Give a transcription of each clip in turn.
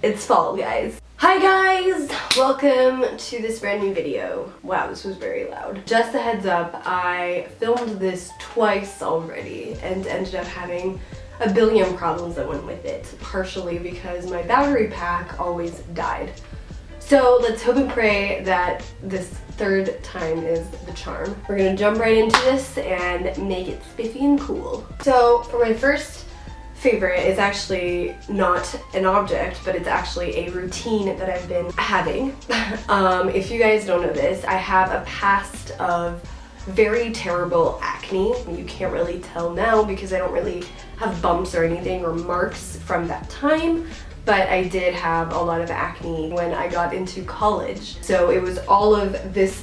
It's fall, guys. Hi guys! Welcome to this brand new video. Wow, this was very loud. Just a heads up, I filmed this twice already and ended up having a billion problems that went with it, partially because my battery pack always died. So let's hope and pray that this third time is the charm. We're gonna jump right into this and make it spiffy and cool. So for my first favorite, it's actually not an object, but it's actually a routine that I've been having. If you guys don't know this, I have a past of very terrible acne. You can't really tell now because I don't really have bumps or anything or marks from that time, but I did have a lot of acne when I got into college. So it was all of this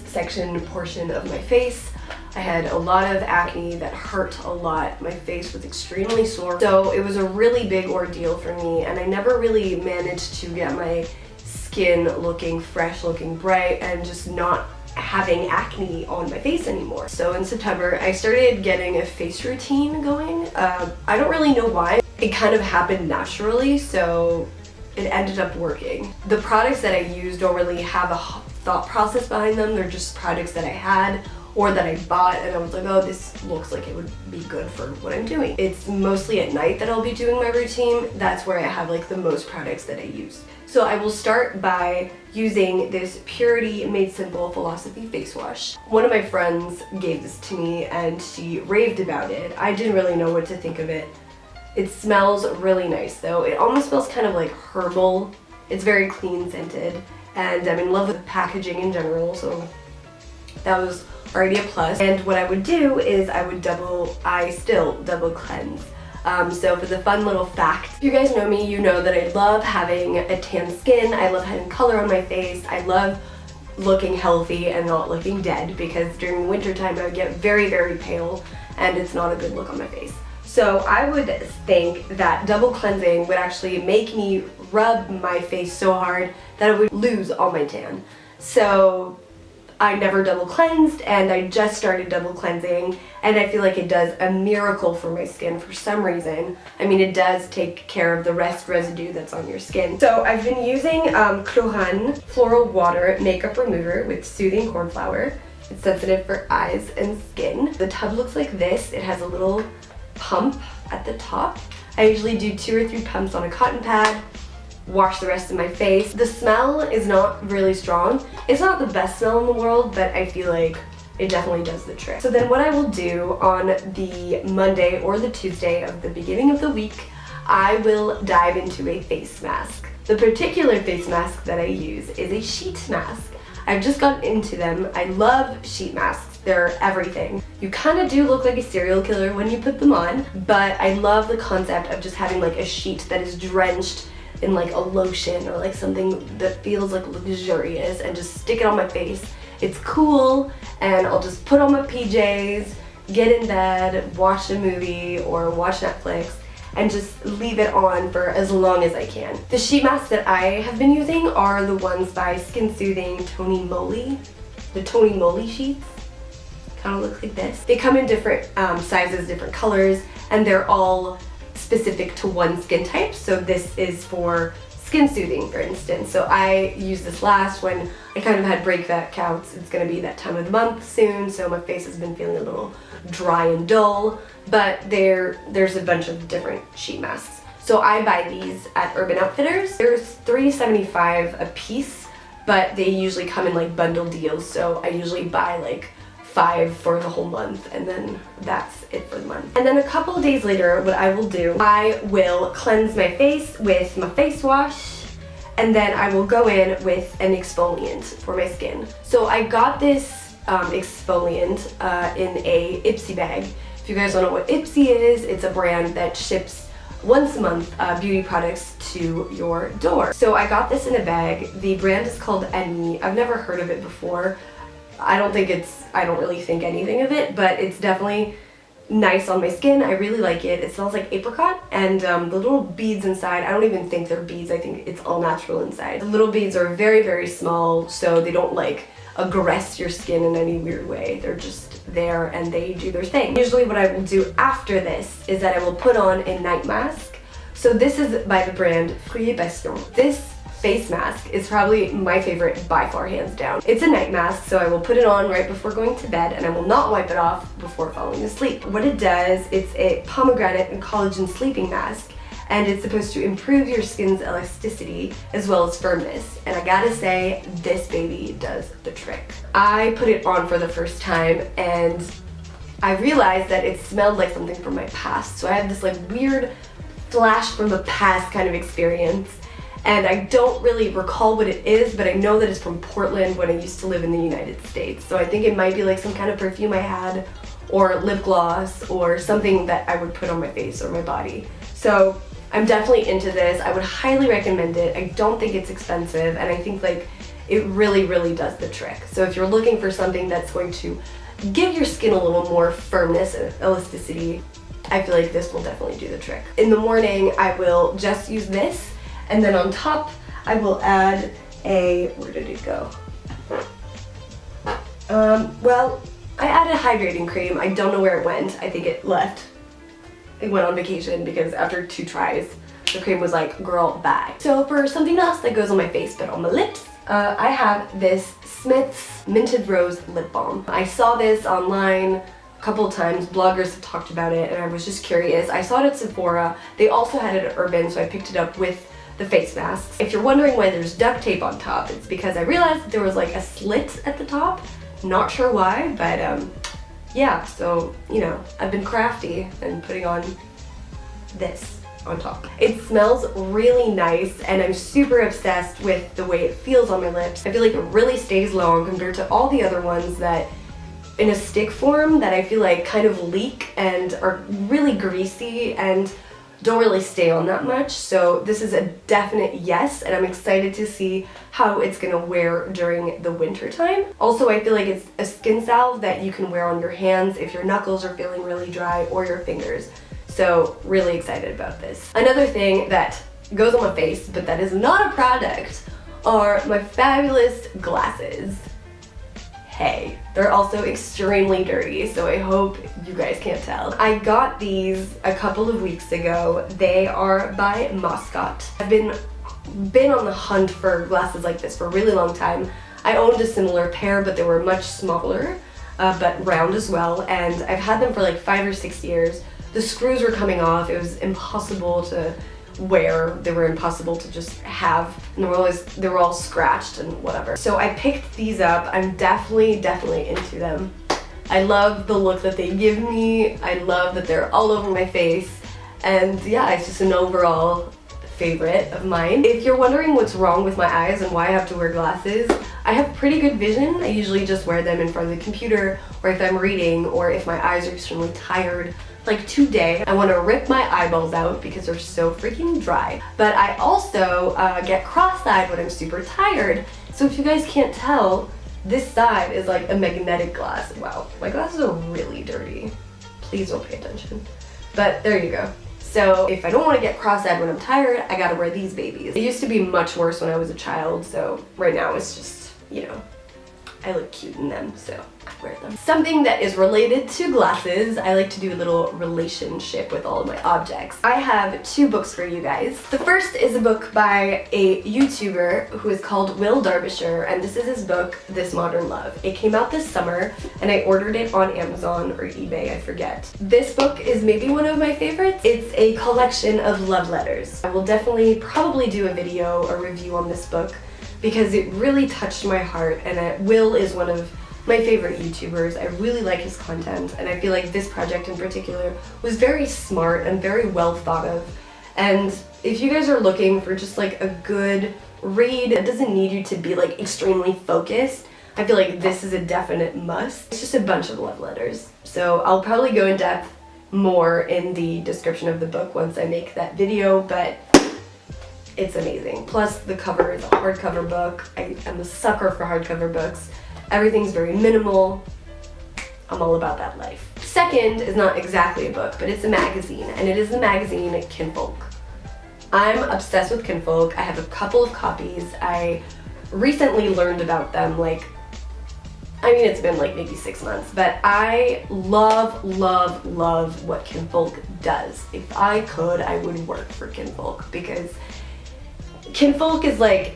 portion of my face. I had a lot of acne that hurt a lot. My face was extremely sore. So it was a really big ordeal for me, and I never really managed to get my skin looking fresh, looking bright, and just not having acne on my face anymore. So in September, I started getting a face routine going. I don't really know why. It kind of happened naturally, so it ended up working. The products that I use don't really have a thought process behind them. They're just products that I had or that I bought, and I was like, oh, this looks like it would be good for what I'm doing. It's mostly at night that I'll be doing my routine. That's where I have like the most products that I use. So I will start by using this Purity Made Simple Philosophy face wash. One of my friends gave this to me and she raved about it. I didn't really know what to think of it. It smells really nice though. It almost smells kind of like herbal. It's very clean scented, and I'm in love with the packaging in general, so that was already a plus. And what I would do is I still double cleanse. So for the fun little fact, if you guys know me, you know that I love having a tan skin. I love having color on my face. I love looking healthy and not looking dead, because during winter time I would get very, very pale and it's not a good look on my face. So I would think that double cleansing would actually make me rub my face so hard that I would lose all my tan. So I never double cleansed, and I just started double cleansing, and I feel like it does a miracle for my skin for some reason. I mean, it does take care of the residue that's on your skin. So I've been using Clohan Floral Water Makeup Remover with Soothing Corn Flour. It's sensitive for eyes and skin. The tub looks like this. It has a little pump at the top. I usually do 2 or 3 pumps on a cotton pad, wash the rest of my face. The smell is not really strong. It's not the best smell in the world, but I feel like it definitely does the trick. So then what I will do on the Monday or the Tuesday of the beginning of the week, I will dive into a face mask. The particular face mask that I use is a sheet mask. I've just gotten into them. I love sheet masks. They're everything. You kind of do look like a serial killer when you put them on, but I love the concept of just having like a sheet that is drenched in like a lotion or like something that feels like luxurious, and just stick it on my face. It's cool, and I'll just put on my PJs, get in bed, watch a movie or watch Netflix, and just leave it on for as long as I can. The sheet masks that I have been using are the ones by Skin Soothing Tony Moly. The Tony Moly sheets kind of look like this. They come in different sizes, different colors, and they're all specific to one skin type. So this is for skin soothing, for instance. So I used this last when I kind of had breakouts. It's gonna be that time of the month soon, so my face has been feeling a little dry and dull, but there's a bunch of different sheet masks. So I buy these at Urban Outfitters. There's $3.75 a piece, but they usually come in like bundle deals, so I usually buy like 5 for the whole month, and then that's it for the month. And then a couple of days later, what I will do, I will cleanse my face with my face wash, and then I will go in with an exfoliant for my skin. So I got this exfoliant in a Ipsy bag. If you guys don't know what Ipsy is, it's a brand that ships once a month beauty products to your door. So I got this in a bag. The brand is called Ennie. I've never heard of it before. I don't really think anything of it, but it's definitely nice on my skin. I really like it. It smells like apricot, and the little beads inside, I don't even think they're beads. I think it's all natural inside. The little beads are very, very small, so they don't like aggress your skin in any weird way. They're just there and they do their thing. Usually what I will do after this is that I will put on a night mask. So this is by the brand Fruits Passion. This face mask is probably my favorite by far, hands down. It's a night mask, so I will put it on right before going to bed, and I will not wipe it off before falling asleep. What it does, it's a pomegranate and collagen sleeping mask, and it's supposed to improve your skin's elasticity as well as firmness. And I gotta say, this baby does the trick. I put it on for the first time, and I realized that it smelled like something from my past. So I had this like weird flash from the past kind of experience. And I don't really recall what it is, but I know that it's from Portland when I used to live in the United States. So I think it might be like some kind of perfume I had, or lip gloss, or something that I would put on my face or my body. So I'm definitely into this. I would highly recommend it. I don't think it's expensive, and I think like it really, really does the trick. So if you're looking for something that's going to give your skin a little more firmness and elasticity, I feel like this will definitely do the trick. In the morning, I will just use this. And then on top, I will add where did it go? Well, I added hydrating cream. I don't know where it went. I think it left. It went on vacation because after 2 tries, the cream was like, girl, bye. So for something else that goes on my face but on my lips, I have this Smith's Minted Rose Lip Balm. I saw this online a couple of times. Bloggers have talked about it, and I was just curious. I saw it at Sephora. They also had it at Urban, so I picked it up with the face masks. If you're wondering why there's duct tape on top, it's because I realized that there was like a slit at the top. Not sure why, but yeah, so you know, I've been crafty and putting on this on top. It smells really nice, and I'm super obsessed with the way it feels on my lips. I feel like it really stays long compared to all the other ones that in a stick form that I feel like kind of leak and are really greasy and don't really stay on that much. So this is a definite yes, and I'm excited to see how it's gonna wear during the winter time. Also, I feel like it's a skin salve that you can wear on your hands if your knuckles are feeling really dry, or your fingers. So really excited about this. Another thing that goes on my face, but that is not a product, are my fabulous glasses. Hey, they're also extremely dirty, so I hope you guys can't tell. I got these a couple of weeks ago. They are by Moscot. I've been on the hunt for glasses like this for a really long time. I owned a similar pair, but they were much smaller, but round as well, and I've had them for like 5 or 6 years. The screws were coming off. It was impossible to wear. They were impossible to just have, and they were all scratched and whatever. So I picked these up. I'm definitely into them. I love the look that they give me. I love that they're all over my face, and yeah, it's just an overall favorite of mine. If you're wondering what's wrong with my eyes and why I have to wear glasses, I have pretty good vision. I usually just wear them in front of the computer, or if I'm reading, or if my eyes are extremely tired. Like today, I want to rip my eyeballs out because they're so freaking dry. But I also get cross-eyed when I'm super tired. So if you guys can't tell, this side is like a magnetic glass. Wow, my glasses are really dirty. Please don't pay attention. But there you go. So if I don't want to get cross-eyed when I'm tired, I gotta wear these babies. It used to be much worse when I was a child, so right now it's just, you know, I look cute in them, so I wear them. Something that is related to glasses, I like to do a little relationship with all of my objects. I have 2 books for you guys. The first is a book by a YouTuber who is called Will Derbyshire, and this is his book, This Modern Love. It came out this summer, and I ordered it on Amazon or eBay, I forget. This book is maybe one of my favorites. It's a collection of love letters. I will definitely probably do a video or review on this book, because it really touched my heart, and Will is one of my favorite YouTubers. I really like his content, and I feel like this project in particular was very smart and very well thought of. And if you guys are looking for just like a good read that doesn't need you to be like extremely focused, I feel like this is a definite must. It's just a bunch of love letters. So I'll probably go in depth more in the description of the book once I make that video, but it's amazing. Plus the cover is a hardcover book. I am a sucker for hardcover books. Everything's very minimal. I'm all about that life. Second is not exactly a book, but it's a magazine, and it is the magazine Kinfolk. I'm obsessed with Kinfolk. I have a couple of copies. I recently learned about them, like, I mean, it's been like maybe 6 months, but I love what Kinfolk does. If I could, I would work for Kinfolk, because Kinfolk is like,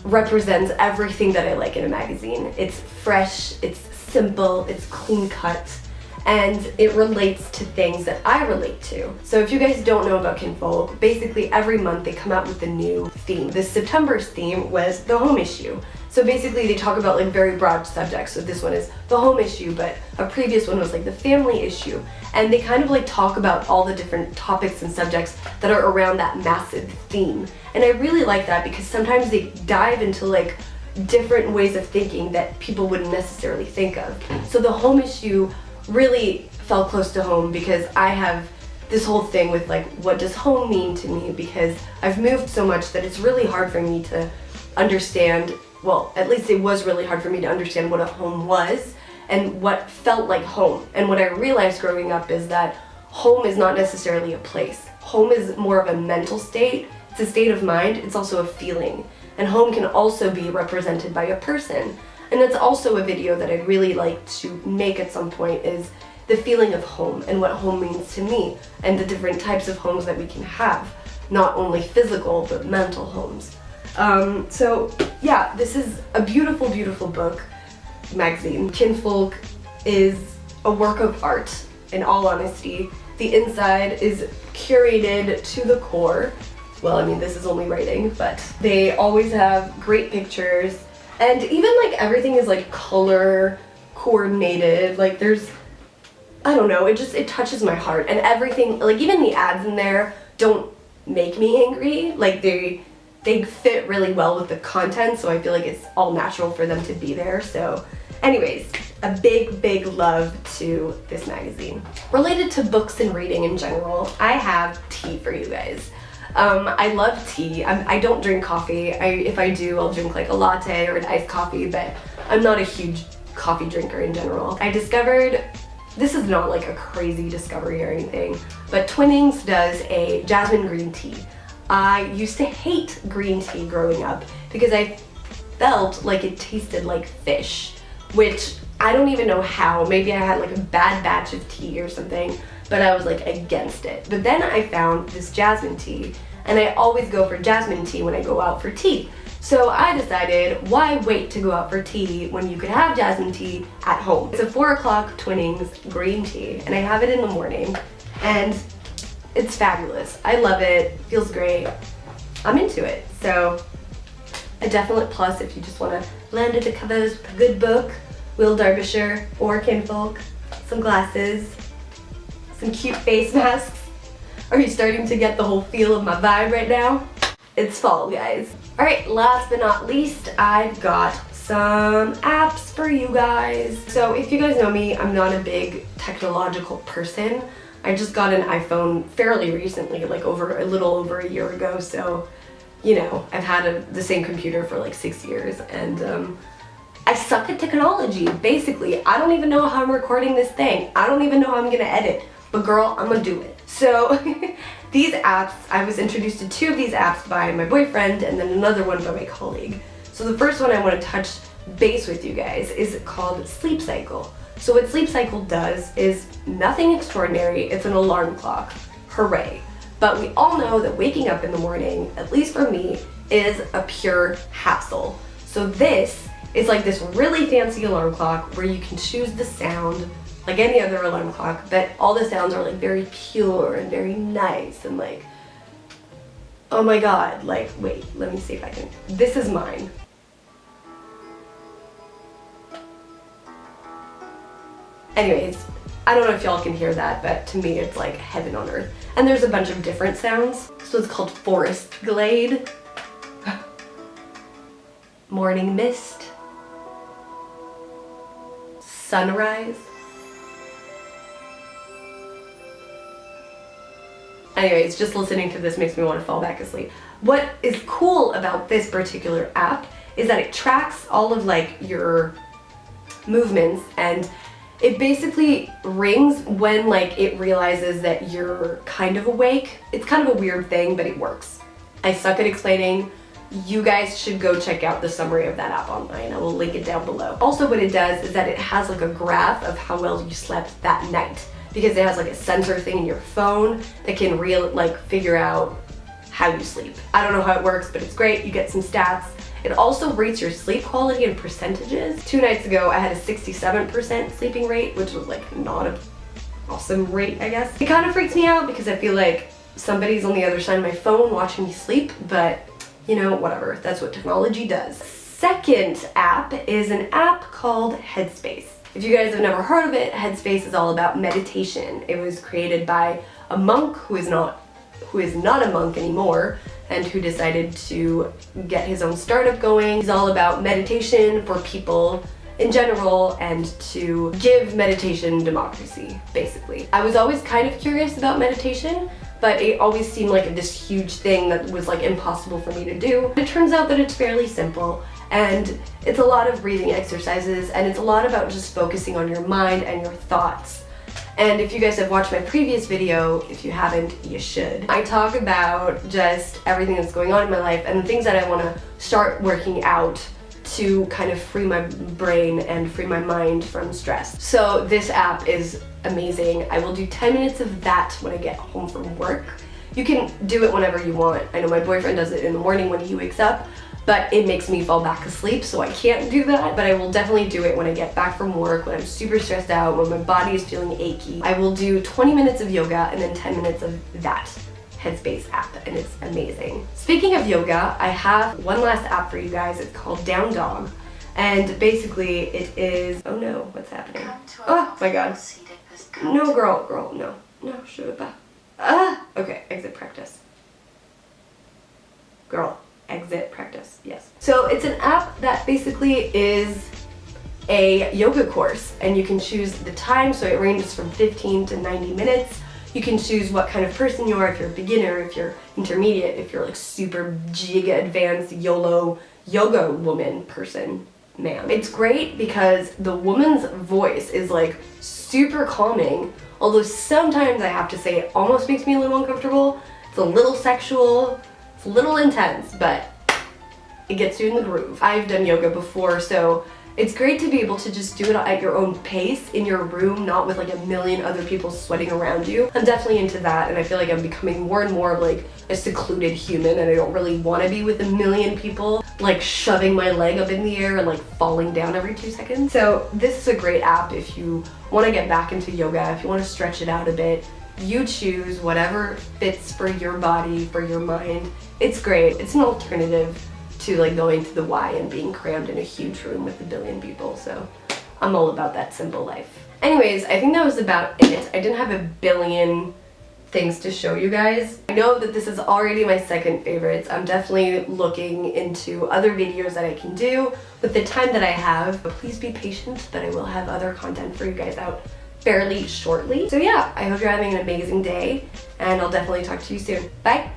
represents everything that I like in a magazine. It's fresh, it's simple, it's clean cut, and it relates to things that I relate to. So if you guys don't know about Kinfolk, basically every month they come out with a new theme. This September's theme was the home issue. So basically they talk about like very broad subjects. So this one is the home issue, but a previous one was like the family issue. And they kind of like talk about all the different topics and subjects that are around that massive theme. And I really like that because sometimes they dive into like different ways of thinking that people wouldn't necessarily think of. So the home issue really felt close to home because I have this whole thing with like, what does home mean to me? Because I've moved so much that it's really hard for me to understand, well, at least it was really hard for me to understand what a home was and what felt like home. And what I realized growing up is that home is not necessarily a place. Home is more of a mental state. It's a state of mind. It's also a feeling. And home can also be represented by a person. And that's also a video that I'd really like to make at some point, is the feeling of home and what home means to me and the different types of homes that we can have. Not only physical, but mental homes. So yeah, this is a beautiful, beautiful book, magazine. Kinfolk is a work of art, in all honesty. The inside is curated to the core. Well, I mean, this is only writing, but they always have great pictures, and even like everything is like color coordinated. Like there's, I don't know, it touches my heart, and everything, like even the ads in there don't make me angry. Like they fit really well with the content, so I feel like it's all natural for them to be there. So anyways, a big, big love to this magazine. Related to books and reading in general, I have tea for you guys. I love tea. I don't drink coffee. If I do, I'll drink like a latte or an iced coffee, but I'm not a huge coffee drinker in general. I discovered, this is not like a crazy discovery or anything, but Twinings does a jasmine green tea. I used to hate green tea growing up because I felt like it tasted like fish, which I don't even know how. Maybe I had like a bad batch of tea or something, but I was like against it. But then I found this jasmine tea, and I always go for jasmine tea when I go out for tea. So I decided, why wait to go out for tea when you could have jasmine tea at home? It's a 4 o'clock Twinings green tea, and I have it in the morning, and it's fabulous. I love it, feels great. I'm into it. So a definite plus if you just want to land at the covers with a good book, Will Derbyshire or Kinfolk, some glasses, some cute face masks. Are you starting to get the whole feel of my vibe right now? It's fall, guys. Alright, last but not least, I've got some apps for you guys. So if you guys know me, I'm not a big technological person. I just got an iPhone fairly recently, like a little over a year ago, so you know, I've had the same computer for like 6 years, and I suck at technology, basically. I don't even know how I'm recording this thing. I don't even know how I'm gonna edit, but girl, I'm gonna do it. So these apps, I was introduced to 2 of these apps by my boyfriend and then another one by my colleague. So the first one I want to touch base with you guys is called Sleep Cycle. So what Sleep Cycle does is nothing extraordinary. It's an alarm clock. Hooray. But we all know that waking up in the morning, at least for me, is a pure hassle. So this is like this really fancy alarm clock where you can choose the sound like any other alarm clock, but all the sounds are like very pure and very nice and like, oh my god, like, wait, let me see if I can, this is mine. Anyways, I don't know if y'all can hear that, but to me it's like heaven on earth. And there's a bunch of different sounds. So it's called Forest Glade, Morning Mist, Sunrise. Anyways, just listening to this makes me want to fall back asleep. What is cool about this particular app is that it tracks all of like your movements, and it basically rings when like it realizes that you're kind of awake. It's kind of a weird thing, but it works. I suck at explaining. You guys should go check out the summary of that app online. I will link it down below. Also, what it does is that it has like a graph of how well you slept that night. because it has like a sensor thing in your phone that can figure out how you sleep. I don't know how it works, but it's great. You get some stats. It also rates your sleep quality in percentages. 2 nights ago, I had a 67% sleeping rate, which was like not an awesome rate, I guess. It kind of freaks me out because I feel like somebody's on the other side of my phone watching me sleep, but you know, whatever. That's what technology does. Second app is an app called Headspace. If you guys have never heard of it, Headspace is all about meditation. It was created by a monk who is not a monk anymore, and who decided to get his own startup going. He's all about meditation for people in general and to give meditation democracy, basically. I was always kind of curious about meditation, but it always seemed like this huge thing that was like impossible for me to do. It turns out that it's fairly simple, and it's a lot of breathing exercises, and it's a lot about just focusing on your mind and your thoughts. And if you guys have watched my previous video, if you haven't, you should. I talk about just everything that's going on in my life and the things that I want to start working out to kind of free my brain and free my mind from stress. So this app is amazing. I will do 10 minutes of that when I get home from work. You can do it whenever you want. I know my boyfriend does it in the morning when he wakes up, but it makes me fall back asleep, so I can't do that. But I will definitely do it when I get back from work, when I'm super stressed out, when my body is feeling achy. I will do 20 minutes of yoga and then 10 minutes of that Headspace app, and it's amazing. Speaking of yoga, I have one last app for you guys. It's called Down Dog. And basically it is, oh no, what's happening? Oh my god. No, girl, no, Shuba. Okay, exit practice. Girl. Exit practice, yes. So it's an app that basically is a yoga course, and you can choose the time, so it ranges from 15 to 90 minutes. You can choose what kind of person you are, if you're a beginner, if you're intermediate, if you're like super giga advanced YOLO yoga woman person, man. It's great because the woman's voice is like super calming, although sometimes I have to say it almost makes me a little uncomfortable. It's a little sexual, a little intense, but it gets you in the groove. I've done yoga before, so it's great to be able to just do it at your own pace in your room, not with like a million other people sweating around you. I'm definitely into that, and I feel like I'm becoming more and more of like a secluded human, and I don't really want to be with a million people like shoving my leg up in the air and like falling down every 2 seconds. So this is a great app if you want to get back into yoga, if you want to stretch it out a bit. You choose whatever fits for your body, for your mind. It's great. It's an alternative to like going to the Y and being crammed in a huge room with a billion people. So I'm all about that simple life. Anyways, I think that was about it. I didn't have a billion things to show you guys. I know that this is already my second favorites. I'm definitely looking into other videos that I can do with the time that I have. But please be patient, but I will have other content for you guys out fairly shortly. So yeah, I hope you're having an amazing day, and I'll definitely talk to you soon. Bye!